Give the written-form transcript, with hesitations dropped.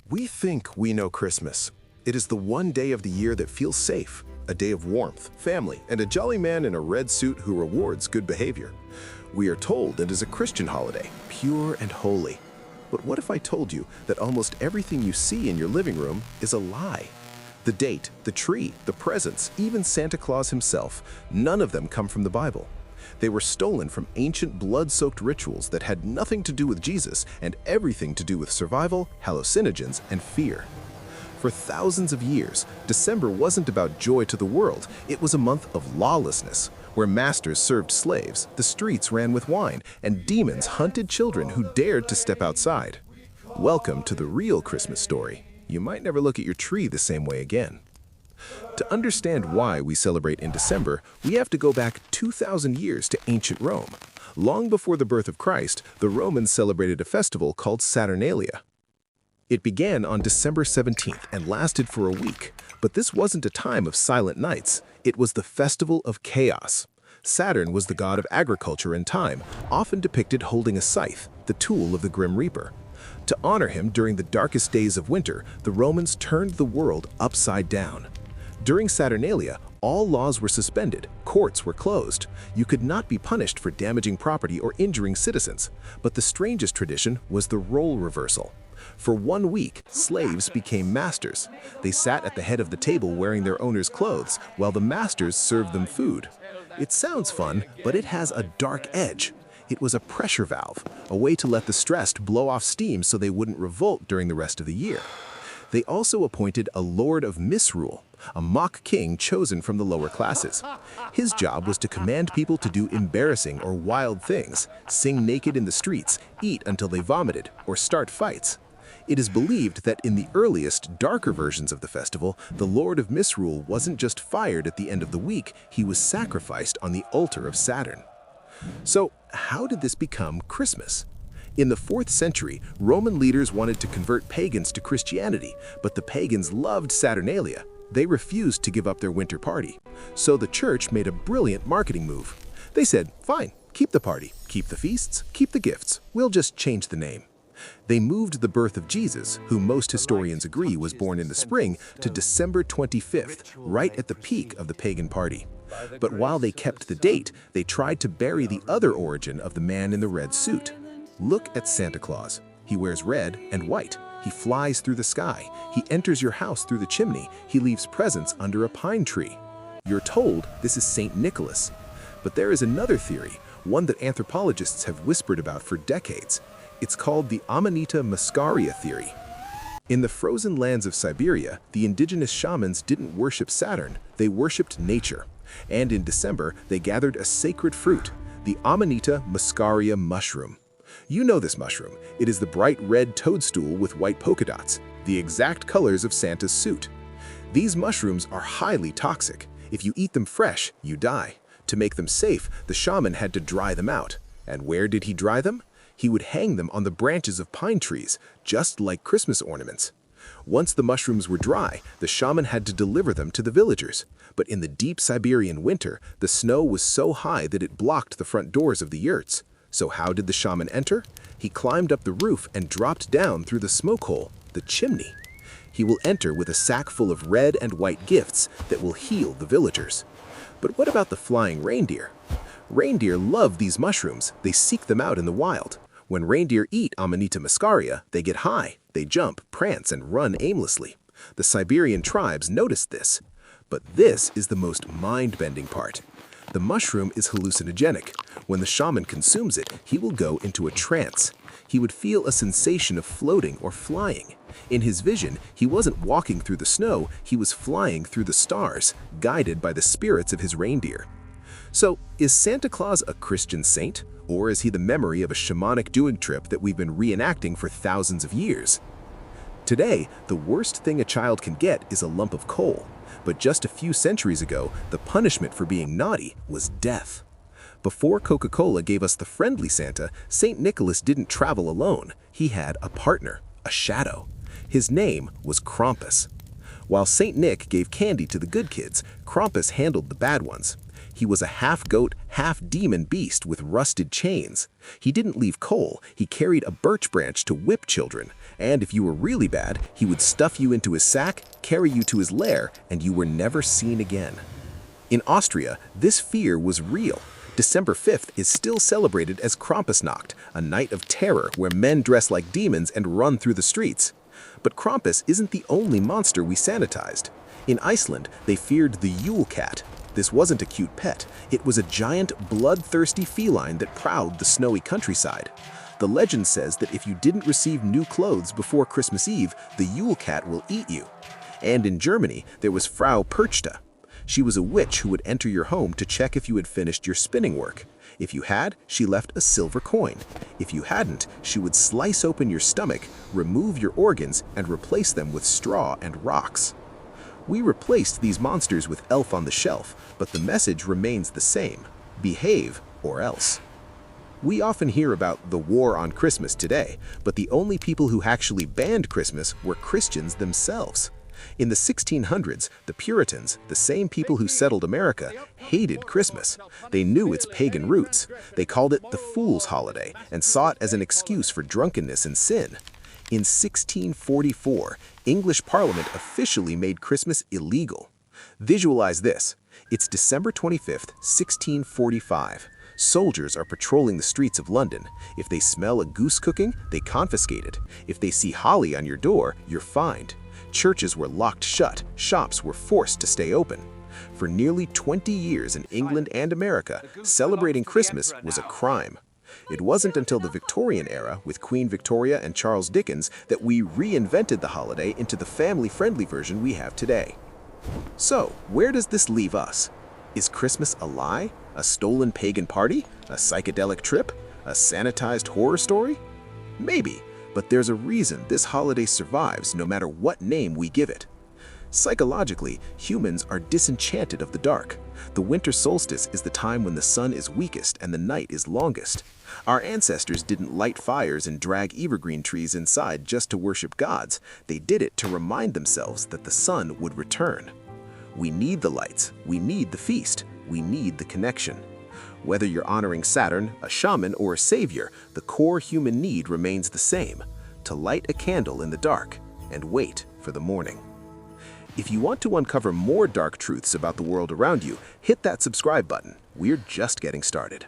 We think we know Christmas. It is the one day of the year that feels safe, a day of warmth, family, and a jolly man in a red suit who rewards good behavior. We are told it is a Christian holiday, pure and holy. But what if I told you that almost everything you see in your living room is a lie? The date, the tree, the presents, even Santa Claus himself, none of them come from the Bible. They were stolen from ancient blood-soaked rituals that had nothing to do with Jesus and everything to do with survival, hallucinogens, and fear. For thousands of years, December wasn't about joy to the world, it was a month of lawlessness, where masters served slaves, the streets ran with wine, and demons hunted children who dared to step outside. Welcome to the real Christmas story. You might never look at your tree the same way again. To understand why we celebrate in December, we have to go back 2,000 years to ancient Rome. Long before the birth of Christ, the Romans celebrated a festival called Saturnalia. It began on December 17th and lasted for a week, but this wasn't a time of silent nights. It was the festival of chaos. Saturn was the god of agriculture and time, often depicted holding a scythe, the tool of the Grim Reaper. To honor him during the darkest days of winter, the Romans turned the world upside down. During Saturnalia, all laws were suspended, courts were closed. You could not be punished for damaging property or injuring citizens. But the strangest tradition was the role reversal. For 1 week, slaves became masters. They sat at the head of the table wearing their owner's clothes, while the masters served them food. It sounds fun, but it has a dark edge. It was a pressure valve, a way to let the stressed blow off steam so they wouldn't revolt during the rest of the year. They also appointed a Lord of Misrule, a mock king chosen from the lower classes. His job was to command people to do embarrassing or wild things, sing naked in the streets, eat until they vomited, or start fights. It is believed that in the earliest, darker versions of the festival, the Lord of Misrule wasn't just fired at the end of the week, he was sacrificed on the altar of Saturn. So, how did this become Christmas? In the 4th century, Roman leaders wanted to convert pagans to Christianity, but the pagans loved Saturnalia. They refused to give up their winter party. So the church made a brilliant marketing move. They said, fine, keep the party, keep the feasts, keep the gifts, we'll just change the name. They moved the birth of Jesus, who most historians agree was born in the spring, to December 25th, right at the peak of the pagan party. But while they kept the date, they tried to bury the other origin of the man in the red suit. Look at Santa Claus. He wears red and white. He flies through the sky. He enters your house through the chimney. He leaves presents under a pine tree. You're told this is Saint Nicholas. But there is another theory, one that anthropologists have whispered about for decades. It's called the Amanita Muscaria theory. In the frozen lands of Siberia, the indigenous shamans didn't worship Saturn, they worshipped nature. And in December, they gathered a sacred fruit, the Amanita Muscaria mushroom. You know this mushroom. It is the bright red toadstool with white polka dots, the exact colors of Santa's suit. These mushrooms are highly toxic. If you eat them fresh, you die. To make them safe, the shaman had to dry them out. And where did he dry them? He would hang them on the branches of pine trees, just like Christmas ornaments. Once the mushrooms were dry, the shaman had to deliver them to the villagers. But in the deep Siberian winter, the snow was so high that it blocked the front doors of the yurts. So how did the shaman enter? He climbed up the roof and dropped down through the smoke hole, the chimney. He will enter with a sack full of red and white gifts that will heal the villagers. But what about the flying reindeer? Reindeer love these mushrooms. They seek them out in the wild. When reindeer eat Amanita Muscaria, they get high. They jump, prance, and run aimlessly. The Siberian tribes noticed this. But this is the most mind-bending part. The mushroom is hallucinogenic. When the shaman consumes it, he will go into a trance. He would feel a sensation of floating or flying. In his vision, he wasn't walking through the snow, he was flying through the stars, guided by the spirits of his reindeer. So, is Santa Claus a Christian saint? Or is he the memory of a shamanic doing trip that we've been reenacting for thousands of years? Today, the worst thing a child can get is a lump of coal. But just a few centuries ago, the punishment for being naughty was death. Before Coca-Cola gave us the friendly Santa, St. Nicholas didn't travel alone. He had a partner, a shadow. His name was Krampus. While St. Nick gave candy to the good kids, Krampus handled the bad ones. He was a half-goat, half-demon beast with rusted chains. He didn't leave coal, he carried a birch branch to whip children. And if you were really bad, he would stuff you into his sack, carry you to his lair, and you were never seen again. In Austria, this fear was real. December 5th is still celebrated as Krampusnacht, a night of terror where men dress like demons and run through the streets. But Krampus isn't the only monster we sanitized. In Iceland, they feared the Yule cat. This wasn't a cute pet. It was a giant, bloodthirsty feline that prowled the snowy countryside. The legend says that if you didn't receive new clothes before Christmas Eve, the Yule cat will eat you. And in Germany, there was Frau Perchta. She was a witch who would enter your home to check if you had finished your spinning work. If you had, she left a silver coin. If you hadn't, she would slice open your stomach, remove your organs, and replace them with straw and rocks. We replaced these monsters with Elf on the Shelf, but the message remains the same: behave or else. We often hear about the war on Christmas today, but the only people who actually banned Christmas were Christians themselves. In the 1600s, the Puritans, the same people who settled America, hated Christmas. They knew its pagan roots. They called it the fool's holiday and saw it as an excuse for drunkenness and sin. In 1644, English Parliament officially made Christmas illegal. Visualize this. It's December 25th, 1645. Soldiers are patrolling the streets of London. If they smell a goose cooking, they confiscate it. If they see holly on your door, you're fined. Churches were locked shut, shops were forced to stay open. For nearly 20 years in England and America, celebrating Christmas was a crime. It wasn't until the Victorian era, with Queen Victoria and Charles Dickens, that we reinvented the holiday into the family-friendly version we have today. So, where does this leave us? Is Christmas a lie? A stolen pagan party? A psychedelic trip? A sanitized horror story? Maybe. But there's a reason this holiday survives no matter what name we give it. Psychologically, humans are disenchanted of the dark. The winter solstice is the time when the sun is weakest and the night is longest. Our ancestors didn't light fires and drag evergreen trees inside just to worship gods. They did it to remind themselves that the sun would return. We need the lights, we need the feast, we need the connection. Whether you're honoring Saturn, a shaman, or a savior, the core human need remains the same: to light a candle in the dark and wait for the morning. If you want to uncover more dark truths about the world around you, hit that subscribe button. We're just getting started.